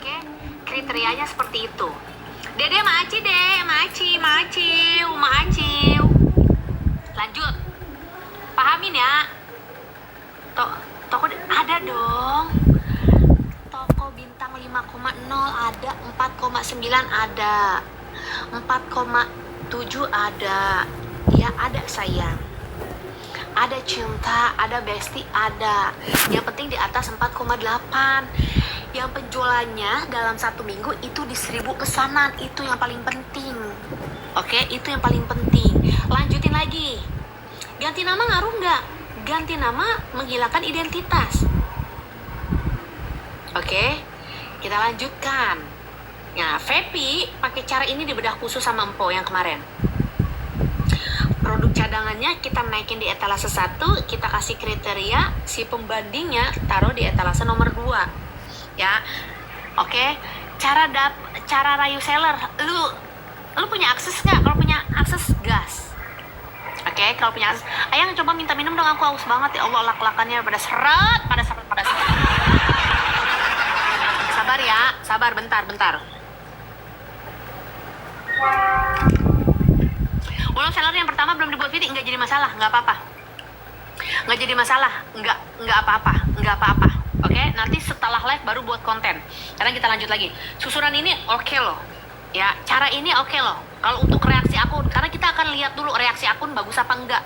Oke, kriterianya seperti itu. Dede maci deh, maciu. Lanjut, pahamin ya. Toko ada dong. Toko bintang 5,0 ada, 4,9 ada, 4,7 ada. Ya ada sayang. Ada cinta, ada besti, ada. Yang penting di atas 4,8. Yang penjualannya dalam 1 minggu itu di 1000 pesanan. Itu yang paling penting. Oke, itu yang paling penting. Lanjutin lagi. Ganti nama ngaruh nggak? Ganti nama menghilangkan identitas. Oke, kita lanjutkan. Nah, Vepi pakai cara ini di bedah khusus sama Empo yang kemarin. Produk cadangannya kita naikin di etalase 1, kita kasih kriteria, si pembandingnya taruh di etalase nomor 2. Ya. Oke, cara rayu seller. Lu punya akses nggak? Kalau punya akses, gas. Oke, kalau punya akses, Ayang coba minta minum dong, aku haus banget. Ya Allah, lak-lakannya pada seret. Sabar ya, sabar bentar. Walau seller yang pertama belum dibuat fitting, nggak jadi masalah, nggak apa-apa. Nggak apa-apa. Oke, nanti setelah live baru buat konten. Sekarang kita lanjut lagi. Susunan ini oke loh. Ya, cara ini oke loh. Kalau untuk reaksi akun, karena kita akan lihat dulu reaksi akun bagus apa enggak.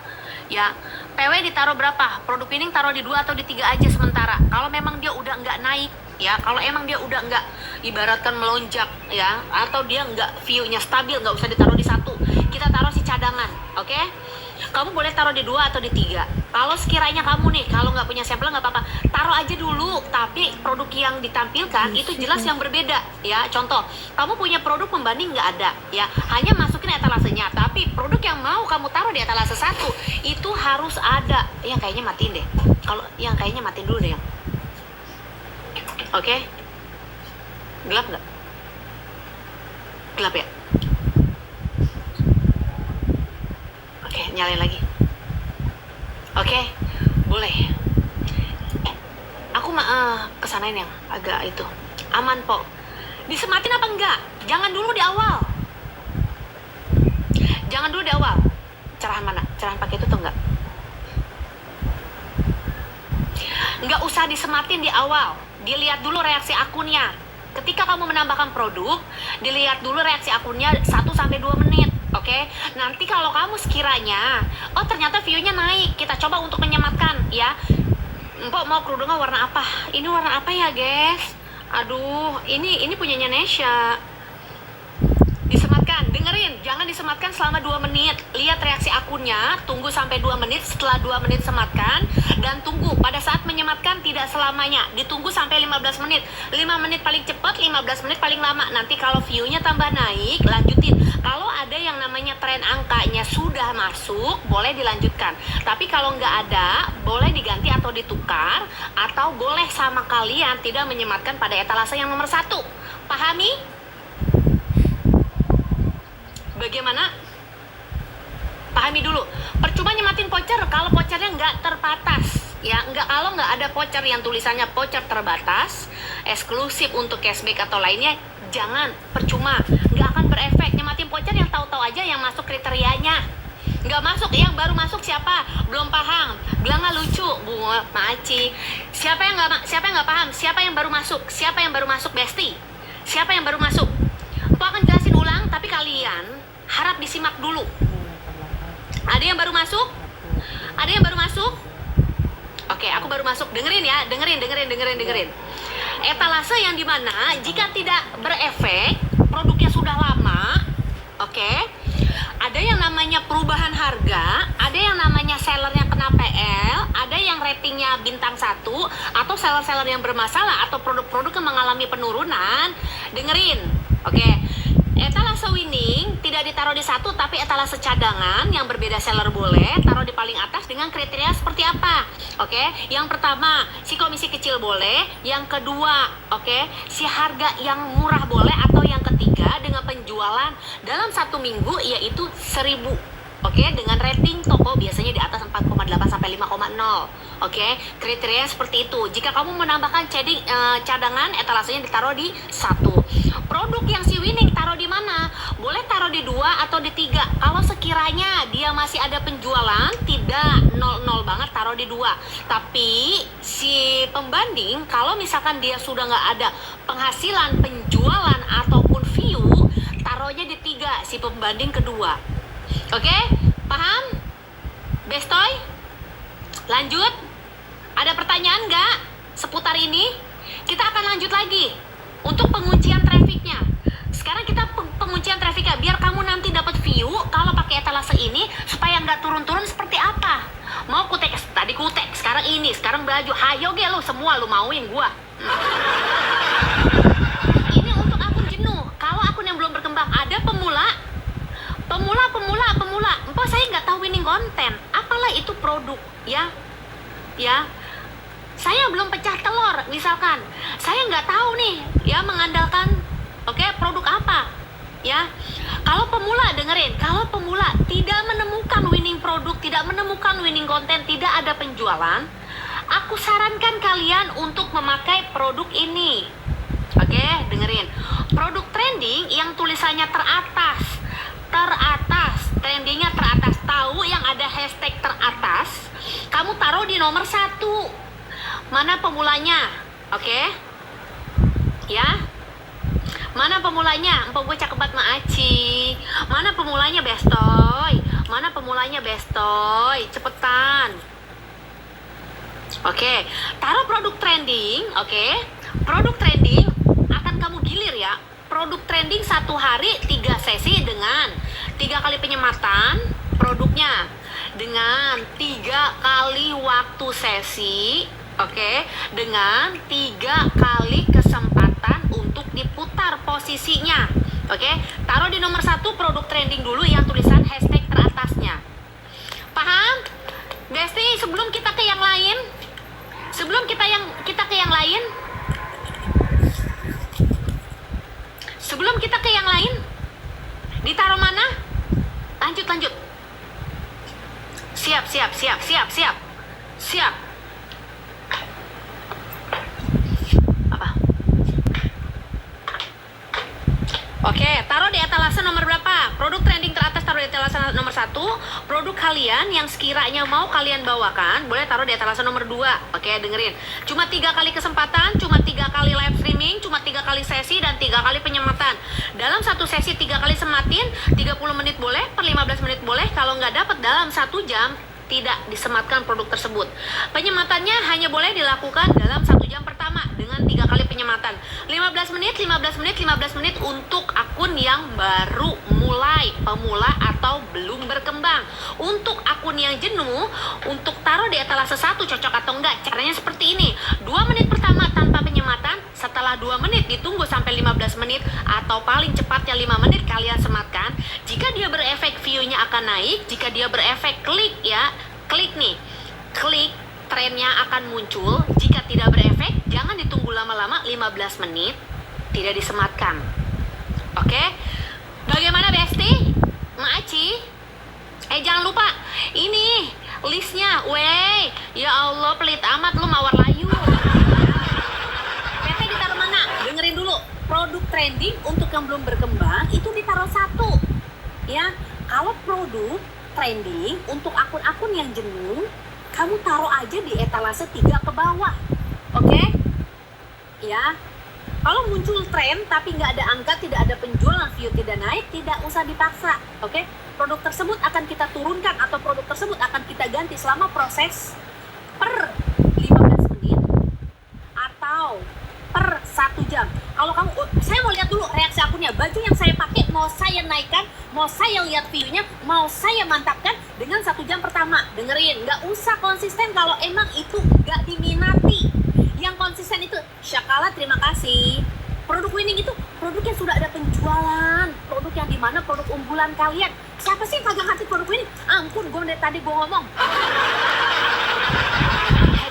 Ya, PW ditaruh berapa? Produk pinning taruh di 2 atau di 3 aja sementara. Kalau memang dia udah nggak naik, ya, kalau emang dia udah nggak ibaratkan melonjak, ya, atau dia nggak view-nya stabil, nggak usah ditaruh di 1. Kita taruh si cadangan, oke? Kamu boleh taruh di 2 atau di 3. Kalau sekiranya kamu nih, kalau nggak punya sampel nggak apa-apa, taruh aja dulu. Tapi produk yang ditampilkan itu jelas yang berbeda, ya. Contoh, kamu punya produk pembanding nggak ada, ya. Hanya masukin etalasenya. Tapi produk yang mau kamu taruh di etalase 1 itu harus ada. Ya kayaknya matiin deh. Kalau yang kayaknya matiin dulu deh, yang. Oke? Gelap nggak? Gelap ya? Oke, nyalain lagi. Oke, boleh. Aku kesanain yang agak itu. Aman, Po. Disematin apa enggak? Jangan dulu di awal. Cerahan mana? Cerahan pakai itu tuh enggak? Nggak usah disematin di awal. Dilihat dulu reaksi akunnya. Ketika kamu menambahkan produk, dilihat dulu reaksi akunnya 1-2 menit. Oke, nanti kalau kamu sekiranya, oh ternyata view-nya naik, kita coba untuk menyematkan, ya. Mbok mau kerudungnya warna apa? Ini warna apa ya, guys? Aduh, ini punyanya Nesha. Disematkan, dengerin, jangan disematkan selama 2 menit. Lihat reaksi akunnya, tunggu sampai 2 menit, setelah 2 menit sematkan, dan tunggu. Pada saat menyematkan tidak selamanya, ditunggu sampai 15 menit. 5 menit paling cepat, 15 menit paling lama. Nanti kalau view-nya tambah naik, lanjutin. Kalau ada yang namanya tren angkanya sudah masuk, boleh dilanjutkan. Tapi kalau nggak ada, boleh diganti atau ditukar, atau boleh sama kalian tidak menyematkan pada etalase yang nomor 1. Pahami? Bagaimana? Pahami dulu. Percuma nyematin voucher kalau vouchernya nggak terbatas, ya. Kalau nggak ada voucher yang tulisannya voucher terbatas, eksklusif untuk cashback atau lainnya, jangan. Percuma, nggak akan berefek. Nyematin voucher yang tahu-tahu aja yang masuk kriterianya. Nggak masuk, yang baru masuk siapa? Belum paham. Bilang nggak lucu, bunga maci. Siapa yang nggak paham? Siapa yang baru masuk? Siapa yang baru masuk, Besti? Siapa yang baru masuk? Aku akan jelasin ulang, tapi kalian harap disimak dulu. Ada yang baru masuk? Oke, aku baru masuk. Dengerin ya, dengerin. Etalase yang dimana jika tidak berefek, produknya sudah lama, oke. Ada yang namanya perubahan harga, ada yang namanya sellernya kena PL, ada yang ratingnya bintang 1, atau seller-seller yang bermasalah, atau produk-produk yang mengalami penurunan. Dengerin, oke. Etalase winning tidak ditaruh di 1, tapi etalase cadangan yang berbeda seller boleh taruh di paling atas dengan kriteria seperti apa? Oke, yang pertama si komisi kecil boleh, yang kedua, oke, si harga yang murah boleh, atau yang ketiga dengan penjualan dalam 1 minggu yaitu 1000. Oke, dengan rating toko biasanya di atas 4,8 sampai 5,0. Oke, kriteria seperti itu. Jika kamu menambahkan cadangan, etalasenya ditaruh di 1. Produk yang si winning taruh di mana? Boleh taruh di 2 atau di 3. Kalau sekiranya dia masih ada penjualan, tidak 0-0 banget, taruh di 2. Tapi si pembanding, kalau misalkan dia sudah nggak ada penghasilan, penjualan, ataupun view, taruhnya di 3, si pembanding kedua. Oke, paham? Bestoy? Lanjut? Ada pertanyaan nggak seputar ini? Kita akan lanjut lagi untuk penguncian trafficnya. Sekarang kita penguncian trafficnya, biar kamu nanti dapat view kalau pakai etalase ini, supaya nggak turun-turun seperti apa. Mau kutek, tadi kutek, sekarang ini, sekarang baju. Hayo ge lo semua, lo mauin gua. Ini untuk akun jenuh. Kalau akun yang belum berkembang, ada pemula. Empok saya nggak tahu winning konten. Apalah itu produk, ya. Saya belum pecah telur, misalkan. Saya nggak tahu nih, ya, mengandalkan, produk apa, ya. Kalau pemula, dengerin. Kalau pemula tidak menemukan winning produk, tidak menemukan winning konten, tidak ada penjualan, aku sarankan kalian untuk memakai produk ini. Oke, dengerin. Produk trending yang tulisannya teratas, trendingnya teratas. Tahu yang ada hashtag teratas, kamu taruh di nomor 1. Mana pemulanya? Oke, ya. Mana pemulanya? Empok gue cakep banget Ma Aci. Mana pemulanya Bestoy? Cepetan. Oke, taruh produk trending. Oke, produk trending akan kamu gilir, ya. Produk trending 1 hari 3 sesi dengan 3 kali penyematan produknya, dengan 3 kali waktu sesi, dengan 3 kali kesempatan untuk diputar posisinya. Taruh di nomor 1 produk trending dulu yang tulisan hashtag teratasnya. Paham? Besti, sebelum kita ke yang lain, ditaruh mana? Lanjut. Siap. Apa? Oke, taruh di etalase nomor berapa? Produk trending teratas taruh di etalase nomor 1. Produk kalian yang sekiranya mau kalian bawakan, boleh taruh di etalase nomor 2. Oke, dengerin. Cuma 3 kali kesempatan, cuma 3 kali live streaming, cuma 3 kali sesi, dan 3 kali penyematan. Dalam satu sesi 3 kali sematin, 30 menit boleh, per 15 menit boleh. Kalau nggak dapat dalam 1 jam, tidak disematkan produk tersebut. Penyematannya hanya boleh dilakukan dalam 1 jam pertama dengan 3 kali penyematan. 15 menit untuk akun yang baru mulai, pemula atau belum berkembang. Untuk akun yang jenuh, untuk taruh di etalase 1 cocok atau enggak, caranya seperti ini. 2 menit pertama tanpa penyematan, setelah 2 menit ditunggu sampai 15 menit, atau paling cepatnya 5 menit kalian sematkan. Jika dia berefek, view-nya akan naik. Jika dia berefek, klik trennya akan muncul. Jika tidak berefek, jangan ditunggu lama-lama, 15 menit tidak disematkan. Oke, bagaimana Besti? Ma Aci? Jangan lupa ini listnya. Wey, ya Allah, pelit amat lu, mawar layu. PT ditaruh mana? Dengerin dulu. Produk trending untuk yang belum berkembang itu ditaruh 1, ya. Kalau produk trending untuk akun-akun yang jenuh, kamu taruh aja di etalase 3 ke bawah. Oke? Ya. Kalau muncul tren tapi nggak ada angka, tidak ada penjualan, view tidak naik, tidak usah dipaksa. Oke? Produk tersebut akan kita turunkan atau produk tersebut akan kita ganti selama proses per 15 menit atau per 1 jam. Kalau kamu, saya mau lihat dulu reaksi akunnya. Baju yang saya pakai mau saya naikkan, mau saya lihat view-nya, mau saya mantapkan dengan 1 jam pertama. Dengerin, nggak usah konsisten kalau emang itu nggak diminati. Yang konsisten itu, syakala terima kasih. Produk winning itu produk yang sudah ada penjualan, produk yang dimana produk unggulan kalian. Siapa sih yang kagak ngerti produk winning? Ampun, gue dari tadi gue ngomong.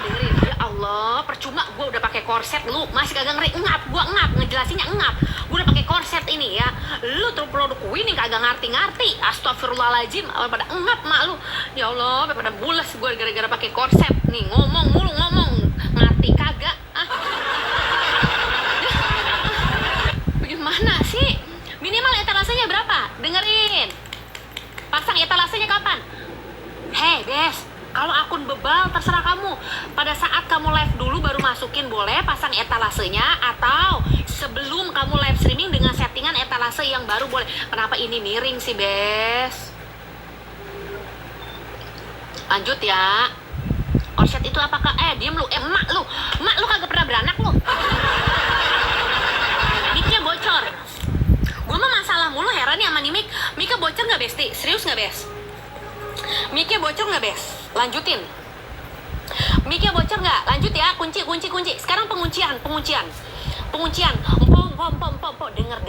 Dengerin, ya Allah. Allah, percuma gue udah pakai korset, lu masih kagak ngap, gue ngap, ngejelasinnya ngap. Gue udah pakai korset ini ya. Lu tuh produk winning kagak ngerti-ngerti. Astagfirullahaladzim, pada ngap mak lu. Ya Allah, pada bulas gue gara-gara pakai korset. Nih ngomong mulu ngomong, ngerti kagak? Bagaimana sih? Minimal etalasenya berapa? Dengerin. Pasang etalasenya kapan? Hei Bes, kalau akun bebal terserah kamu. Pada saat kamu live dulu baru masukin boleh pasang etalasenya, atau sebelum kamu live streaming dengan settingan etalase yang baru boleh. Kenapa ini miring sih Bes? Lanjut ya. Korset itu apakah? Diem lu. Emak lu kagak pernah beranak lu. Mic-nya bocor. Gue mah masalah mulu, heran nih sama nih mic. Mic-nya bocor nggak Besti? Serius nggak Bes? Mic-nya bocor nggak Bes? Lanjutin. Mic-nya bocor nggak? Lanjut ya. Kunci. Sekarang penguncian. Empok. Dengar.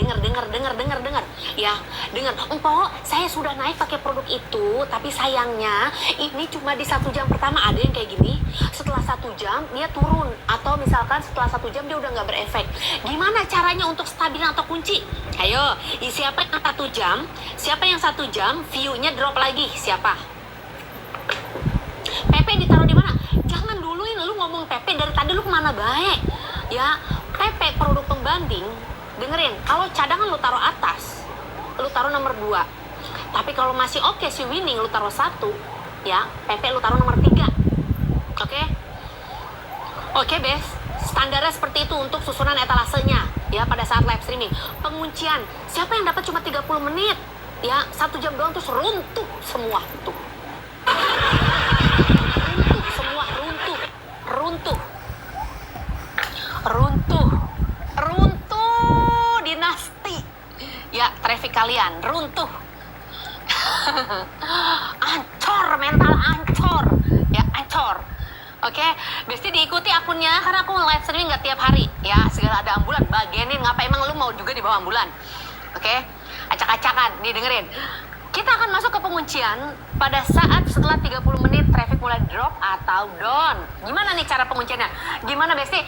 Ya, dengar. Empok, saya sudah naik pakai produk itu, tapi sayangnya ini cuma di 1 jam pertama. Ada yang kayak gini. Setelah 1 jam dia turun, atau misalkan setelah 1 jam dia udah nggak berefek. Gimana caranya untuk stabilin atau kunci? Ayo, siapa yang 1 jam? Siapa yang 1 jam view-nya drop lagi? Siapa? PP ditaruh di mana? Jangan duluin lu ngomong PP dari tadi, lu kemana baik? Ya, PP produk pembanding. Dengerin, kalau cadangan lu taruh atas, lu taruh nomor 2. Tapi kalau masih oke si winning lu taruh 1, ya, PP lu taruh nomor 3. Oke? Oke, Bes. Standarnya seperti itu untuk susunan etalasenya, ya, pada saat live streaming. Penguncian, siapa yang dapat cuma 30 menit? Ya, 1 jam doang terus runtuh semua tuh. Runtuh dinasti. Ya, traffic kalian runtuh. Ancur, mental ancur. Ya, ancur. Oke, Besti diikuti akunnya karena aku live streaming nggak tiap hari. Ya, segala ada ambulan, bagenin. Ngapa emang lu mau juga dibawa ambulan? Oke, acak-acakan. Nih dengerin. Kita akan masuk ke penguncian pada saat setelah 30 menit traffic mulai drop atau down. Gimana nih cara pengunciannya? Gimana Besti?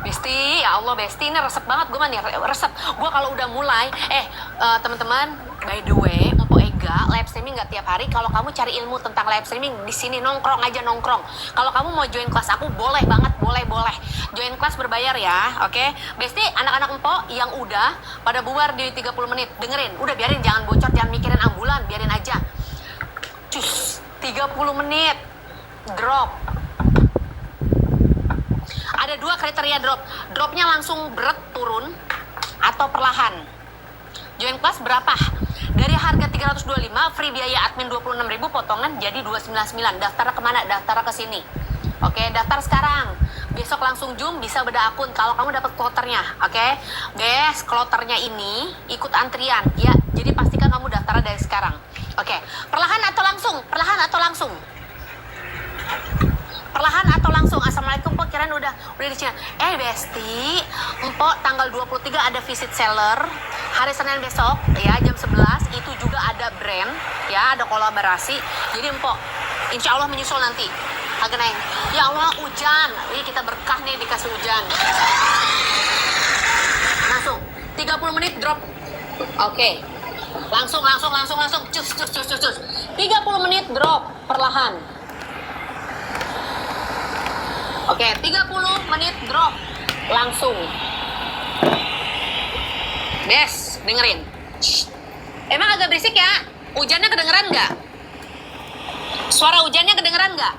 Besti, ya Allah Besti, ini resep banget gue mah nih, resep. Gue kalau udah mulai, teman-teman, by the way, Mpok Ega live streaming nggak tiap hari. Kalau kamu cari ilmu tentang live streaming di sini, nongkrong. Kalau kamu mau join kelas aku, boleh banget, boleh. Join kelas berbayar ya, oke? Besti, anak-anak Mpok yang udah pada bubar di 30 menit, dengerin, udah biarin, jangan bocor, jangan mikirin ambulan, biarin aja. Cus, 30 menit, drop. Ada 2 kriteria drop. Dropnya langsung berat turun atau perlahan. Join kelas berapa? Dari harga 325, free biaya admin 26.000, potongan jadi 299. Daftar kemana? Daftar ke sini. Oke, daftar sekarang. Besok langsung Zoom, bisa beda akun kalau kamu dapat kloternya. Oke, guys, kloternya ini ikut antrian. Ya, jadi pastikan kamu daftar dari sekarang. Oke, perlahan atau langsung? Assalamualaikum Mpok, kirain udah di Cina. Besti, Mpok tanggal 23 ada visit seller. Hari Senin besok ya jam 11 itu juga ada brand ya, ada kolaborasi. Jadi Mpok insya Allah menyusul nanti. Agak naik. Ya Allah, hujan. Ini kita berkah nih dikasih hujan. Langsung 30 menit drop. Oke. Langsung. Cus. 30 menit drop perlahan. Oke, 30 menit drop langsung. Bes, dengerin. Shh. Emang agak berisik ya? Hujannya kedengeran nggak? Suara hujannya kedengeran nggak?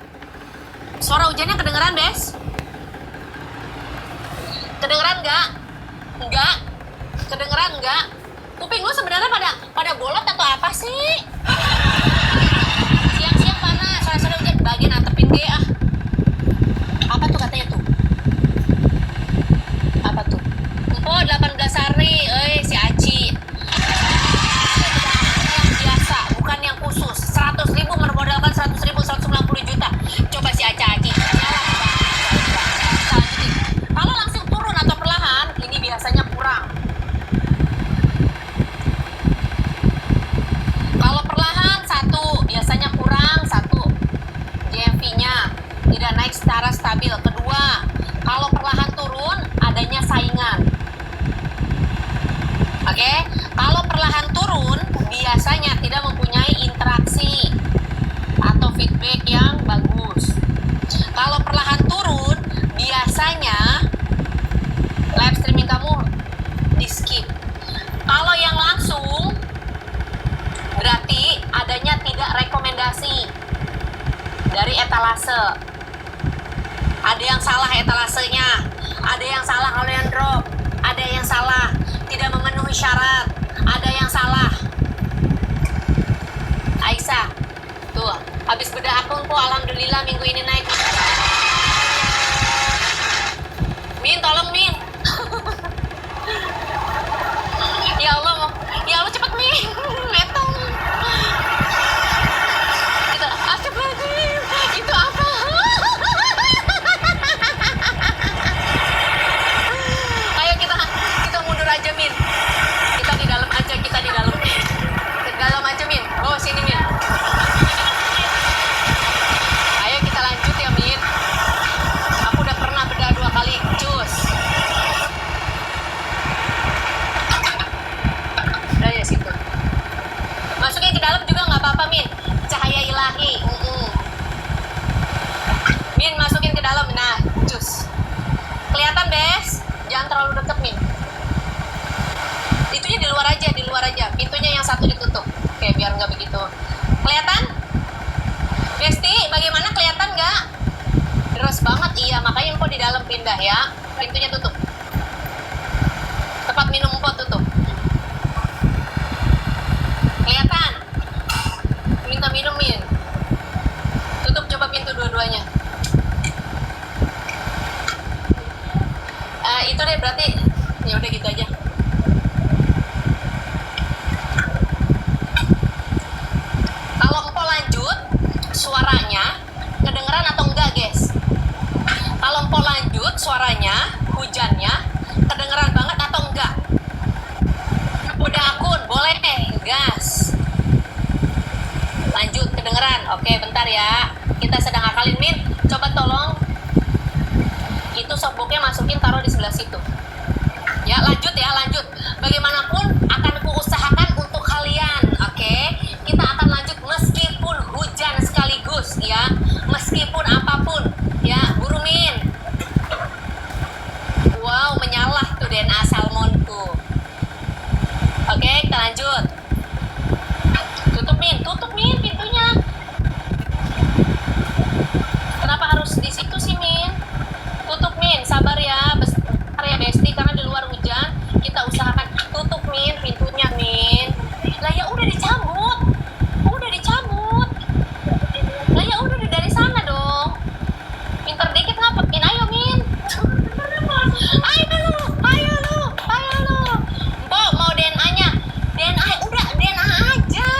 Bes? Kedengeran nggak? Nggak? Kedengeran nggak? Kuping lu sebenarnya pada bolot atau apa sih? Siang-siang panas, sore-sore hujan. Bagian antepin deh ah. Apa tuh katanya tuh? Apa tuh? Empok 18 hari, si Aci. Yang biasa, bukan yang khusus. 100.000 bermodalkan 100.000, 190 juta. Coba si Aci. Kalau langsung turun atau perlahan, ini biasanya kurang. Kalau perlahan 1, biasanya kurang 1. JF etalase. Ada yang salah etalasenya, ada yang salah kalau yang drop, ada yang salah tidak memenuhi syarat, ada yang salah. Aisyah, tuh habis bedah akun kok alhamdulillah minggu ini naik. Min, tolong Min. Ya Allah cepet Min. Metong. Itu astagfirullahaladzim. Itu apa? Ayo kita mundur aja Min. Kita di dalam aja, kita di dalam. Ke dalam aja Min. Oh sini Min. Ayo kita lanjut ya Min. Aku udah pernah bedah 2 kali. Cus. Udah ya situ. Masukin ke dalam juga nggak apa-apa Min. Cahaya ilahi. Min masukin ke dalam. Nah, cus. Kelihatan Bes? Jangan terlalu deket Min. Itunya di luar aja. Pintunya yang satu ditutup. Oke, biar nggak begitu. Kelihatan? Besti, bagaimana kelihatan nggak? Deras banget, iya. Makanya Empo di dalam pindah ya. Pintunya tutup. Tempat minum Empo tutup. Kelihatan? Minta minum Min. Tutup coba pintu dua-duanya. Itu deh berarti. Ya udah gitu aja. Kalau Empo lanjut, suaranya kedengeran atau enggak, guys? Kalau Empo lanjut, suaranya, hujannya, kedengeran banget atau enggak? Udah akun, boleh nih, gas. Lanjut, kedengeran. Oke, bentar ya. Kita sedang akalin, Min. Coba tolong. Itu softbooknya masukin, taruh di sebelah situ. Ya, lanjut ya, lanjut. Bagaimanapun akan kuusahakan untuk kalian, oke? Kita akan lanjut meskipun hujan sekaligus, ya. Meskipun apapun, ya, buru Min. Wow, menyalah tuh DNA salmonku. Oke, kita lanjut. Tutup Min pintunya. Kenapa harus di situ sih Min? Tutup Min, sabar ya. Bentar ya Besti, karena di luar hujan. Kita usahakan tutup Min pintunya Min. Lah ya udah dicabut. Lah ya udah dari sana dong. Pinter dikit ngapa Min? Ayo Min. Ayo lu. Mbok mau DNA-nya. Udah DNA aja.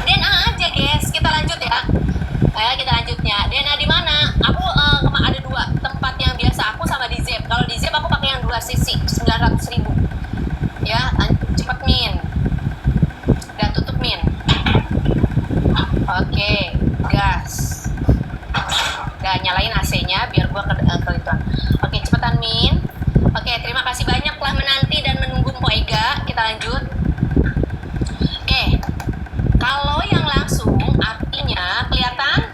DNA aja guys. Kita lanjut ya. Ayo kita lanjutnya. DNA di mana? Aku ada 2 tempat yang biasa aku sama di Zep. Kalau di Zep aku pakai yang 2 cc 900.000. Ya, cepet Min. Dan tutup Min. Oke, gas. Udah nyalain AC-nya biar gua kelihatan. Oke, cepetan Min. Oke, terima kasih banyak telah menanti dan menunggu Mpo Ega. Kita lanjut. Oke. Kalau yang langsung artinya kelihatan?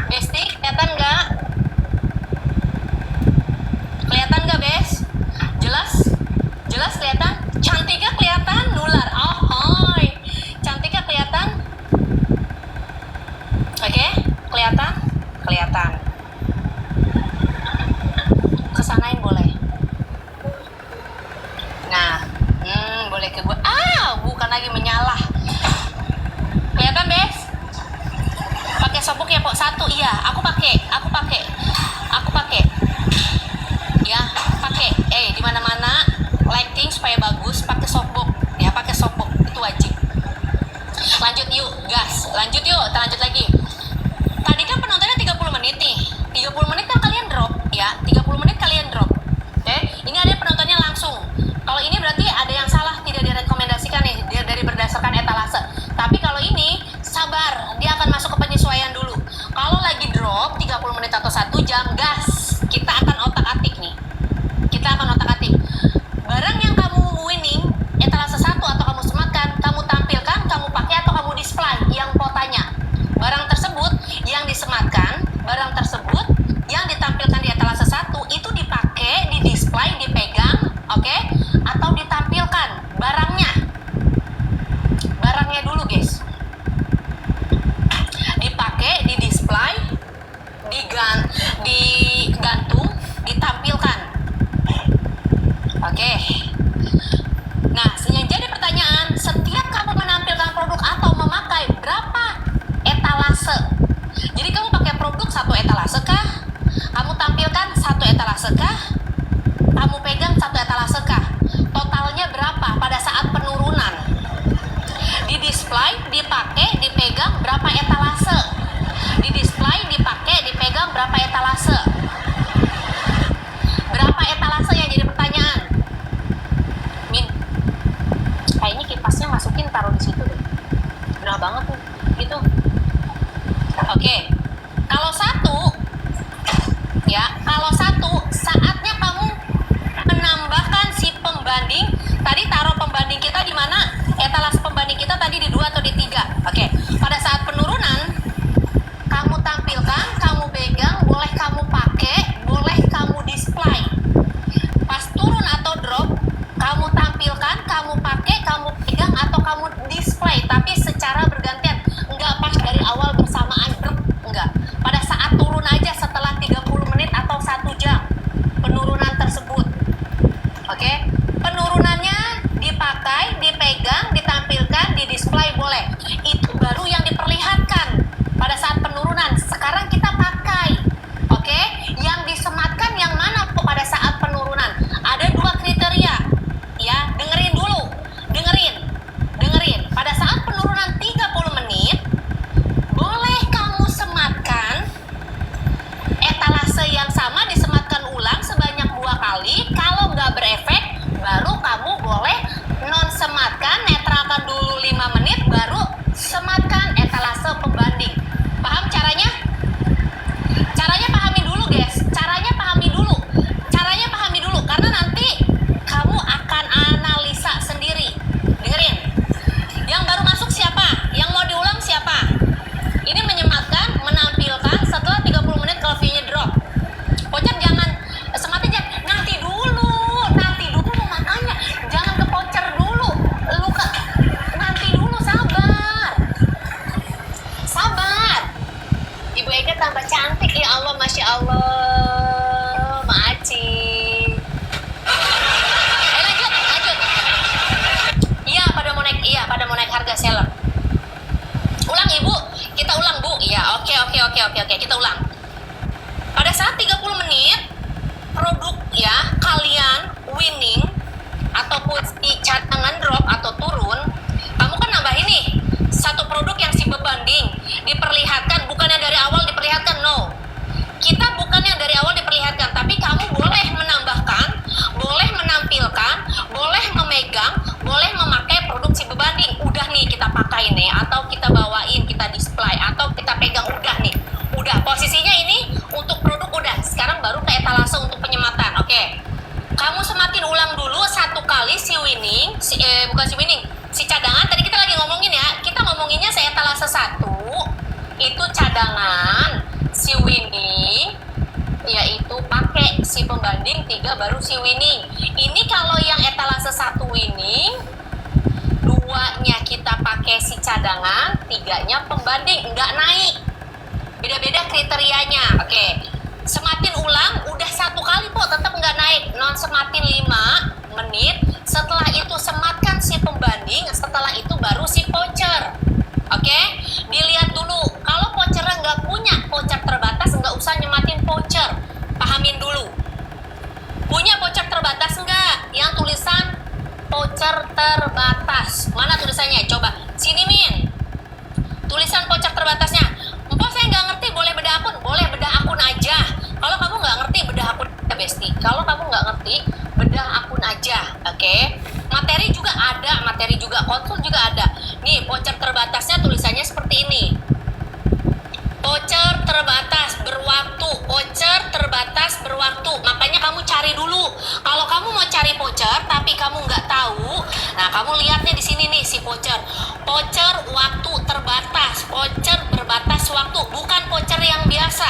Besti, kelihatan nggak? Kelihatan nggak, Bes? Jelas kelihatan? Cantiknya kelihatan? Nular. Oh, hoi. Cantiknya kelihatan? Oke, kelihatan. Kesanain boleh. Nah, boleh ke gua. Bukan lagi menyalah. Kelihatan, Bes? Pakai softbook ya, Pok? 1. Iya, aku pakai. Ya, pakai. Di mana-mana lighting supaya bagus, pakai softbook. Ya, pakai softbook. Itu wajib. Lanjut yuk, gas. Lanjut lagi. Tadi kan penontonnya 30 menit nih. 30 menit kan kalian drop, ya. 30 menit kalian drop. Oke, ini ada penontonnya langsung. Kalau ini berarti ada yang salah, tidak direkomendasikan nih dari berdasarkan etalase. Tapi kalau ini sabar, dia akan masuk ke penyesuaian dulu. Kalau lagi drop 30 menit atau 1 jam, gas. Kita akan otak-atik nih. Barang yang kamu winning etalase 1 atau kamu sematkan, kamu tampilkan, kamu pakai atau kamu display yang potanya. Barang tersebut yang disematkan, barang tersebut yang ditampilkan di etalase 1 itu dipakai, di display, dipegang, oke? Atau ditampilkan barangnya dulu guys, dipakai, digantung, ditampilkan. Oke. Nah, yang jadi pertanyaan, setiap kamu menampilkan produk atau memakai berapa etalase? Jadi kamu pakai produk 1 etalase kah? Kamu tampilkan 1 etalase kah? Kamu pegang 1 etalase kah? Totalnya berapa pada saat penurunan? Di display, dipakai, dipegang berapa etalase? Di display, dipakai, dipegang berapa etalase? Berapa etalase yang jadi pertanyaan? Min, kayaknya kipasnya masukin taruh di situ deh. Benar banget tuh, gitu. Oke, kalau 1, ya, kalau 1 saatnya kamu menambahkan si pembanding. Tadi taruh pembanding kita di mana? Etalase pembanding kita tadi di 2 atau di 3. Oke, pada saat penurunan kamu tampilkan, kamu pegang, boleh kamu pakai, boleh kamu display. Pas turun atau drop, kamu tampilkan, kamu pakai, kamu pegang atau kamu display, tapi secara bergantian. Enggak pas dari awal bersamaan drop, enggak. Pada saat turun aja setelah 30 menit atau 1 jam penurunan tersebut. Oke, penurunannya dipakai, dipegang, ditampilkan, di display boleh. Itu baru yang diperlihatkan pada saat penurunan. Sekarang kita pakai. Oke, yang disematkan yang mana pada saat penurunan? Ada 2 kriteria. Ya, dengerin dulu. Dengerin. Pada saat penurunan 30 menit, boleh kamu sematkan etalase yang sama, disematkan ulang sebanyak 2 kali. Kalau nggak berefek, baru kamu boleh non sematkan, netralkan dulu 5 menit, baru sematkan etalase pembanding. Paham caranya? Caranya pahami dulu, guys. Caranya pahami dulu, karena nanti kamu akan analisa sendiri. Dengerin. Yang baru masuk siapa? Yang mau diulang siapa? Ini menyematkan, menampilkan setelah 30 menit kalau view-nya drop. Voucher jangan sematin, nanti dulu, makanya jangan ke voucher dulu. Nanti dulu, sabar. Ibu Ega tambah cantik, ya Allah, Masya Allah, Maaci. Lanjut. Iya, pada mau naik harga seller. Ulang Ibu, kita ulang Bu. Iya, oke, kita ulang. Pada saat 30 menit produk ya kalian winning ataupun di cadangan drop atau turun, kamu kan nambah ini 1 produk yang si pembanding diperlihatkan, bukannya dari awal diperlihatkan, no. Kita bukan yang dari awal diperlihatkan, tapi kamu boleh menambahkan, boleh menampilkan, boleh memegang, boleh memakai produk si pembanding. Udah nih kita pakai nih, atau kita bawain, kita display, atau kita pegang, udah nih. Udah, posisinya ini untuk produk udah. Sekarang baru ke etalase untuk penyematan. Oke. Kamu sematin ulang dulu 1 kali si winning, si cadangan. Tadi kita lagi ngomongin ya, kita ngomonginnya si etalase 1 itu cadangan, si winning yaitu pakai si pembanding 3 baru si winning. Ini kalau yang etalase 1 winning, 2-nya kita pakai si cadangan, 3-nya pembanding, nggak naik. Beda-beda kriterianya. Oke. Sematin ulang, udah 1 kali kok tetap nggak naik. Non sematin 5 menit, setelah itu sematkan si pembanding, setelah itu baru si voucher. Oke, dilihat dulu. Kalau vouchernya nggak punya voucher terbatas, nggak usah nyematin voucher. Pahamin dulu. Punya voucher terbatas nggak? Yang tulisan voucher terbatas. Mana tulisannya? Coba. Sini Min. Tulisan voucher terbatasnya. Empok saya nggak ngerti, boleh beda akun? Boleh beda akun aja. Kalau kamu nggak ngerti, bedah akun aja, Besti. Kalau kamu nggak ngerti, bedah akun aja. Oke. Materi juga ada, konsul juga ada. Nih, voucher terbatasnya tulisannya seperti ini. Voucher terbatas berwaktu. Makanya kamu cari dulu. Kalau kamu mau cari voucher tapi kamu nggak tahu, nah kamu lihatnya di sini nih si voucher. Voucher waktu terbatas, voucher berbatas waktu, bukan voucher yang biasa.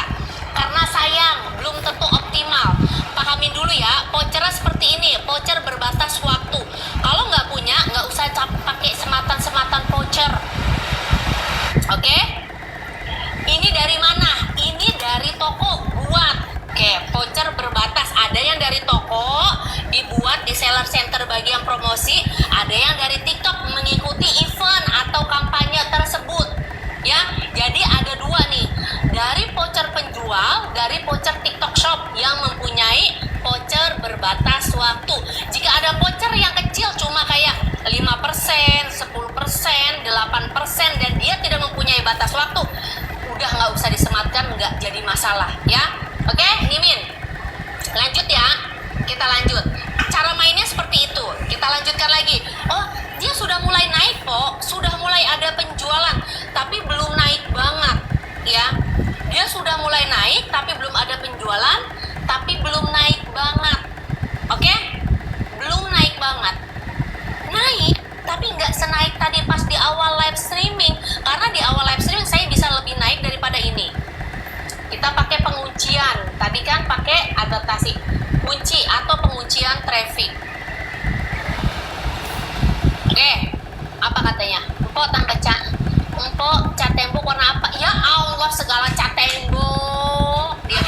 Karena sayang, belum tentu optimal. Pahamin dulu ya, vouchernya seperti ini, voucher berbatas waktu. Kalau nggak punya, nggak usah pakai sematan-sematan voucher. Oke? Ini dari mana? Ini dari toko waktu. Jika ada voucher yang kecil cuma kayak 5%, 10%, 8%, dan dia tidak mempunyai batas waktu, udah nggak usah disematkan, nggak jadi masalah ya. Oke, Mimin, lanjut ya, kita lanjut. Cara mainnya seperti itu. Kita lanjutkan lagi. Oh, dia sudah mulai naik kok, sudah mulai ada penjualan, tapi belum naik banget ya. Dia sudah mulai naik tapi belum ada penjualan, tapi belum naik banget. Oke? Belum naik banget. Naik, tapi nggak senaik tadi pas di awal live streaming. Karena di awal live streaming saya bisa lebih naik daripada ini. Kita pakai penguncian. Tadi kan pakai adaptasi kunci atau penguncian traffic. Oke, apa katanya? Empok tambah cat. Empok cat tembok warna apa? Ya Allah, segala cat tembok. Dia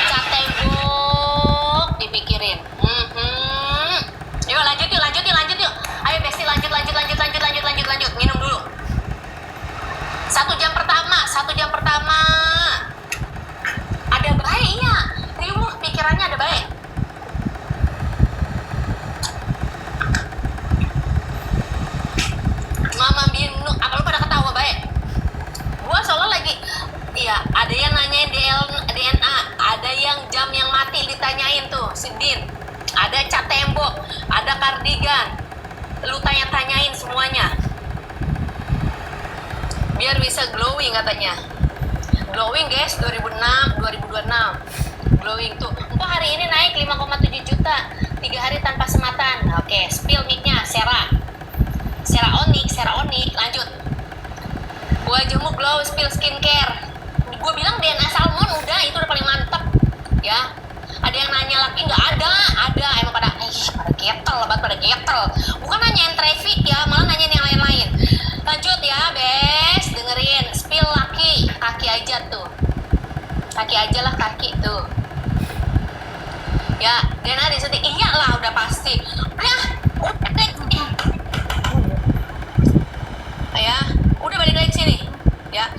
cat tembok dipikirin. Yuk lanjut yuk. Ayo Besti, lanjut. Minum dulu. 1 jam pertama. Ada baiknya. Riuh pikirannya ada baik. Mama Binu, apa lu pada ketawa baik? Gua soalnya lagi, ya ada yang nanyain DNA, ada yang jam yang mati ditanyain tuh, si Din. Ada cat tembok, ada kardigan. Lu tanyain semuanya. Biar bisa glowing katanya. Glowing guys, 2026. Glowing tuh. Empok hari ini naik 5,7 juta. 3 hari tanpa sematan. Oke, spill mic-nya, Sera Onik, lanjut. Gua jemuk glow spill skincare. Gua bilang DNA salmon udah, itu udah paling mantep ya. Ada yang nanya lagi nggak? Ada emang pada ketel. Bukan nanyain traffic ya, malah nanyain yang lain-lain. Lanjut ya, Bes, dengerin. Spill kaki aja tuh. Kaki aja lah, kaki tuh. Ya, DNA disuntik. Iyalah, udah pasti. Ya, udah balik lagi sini. Ya,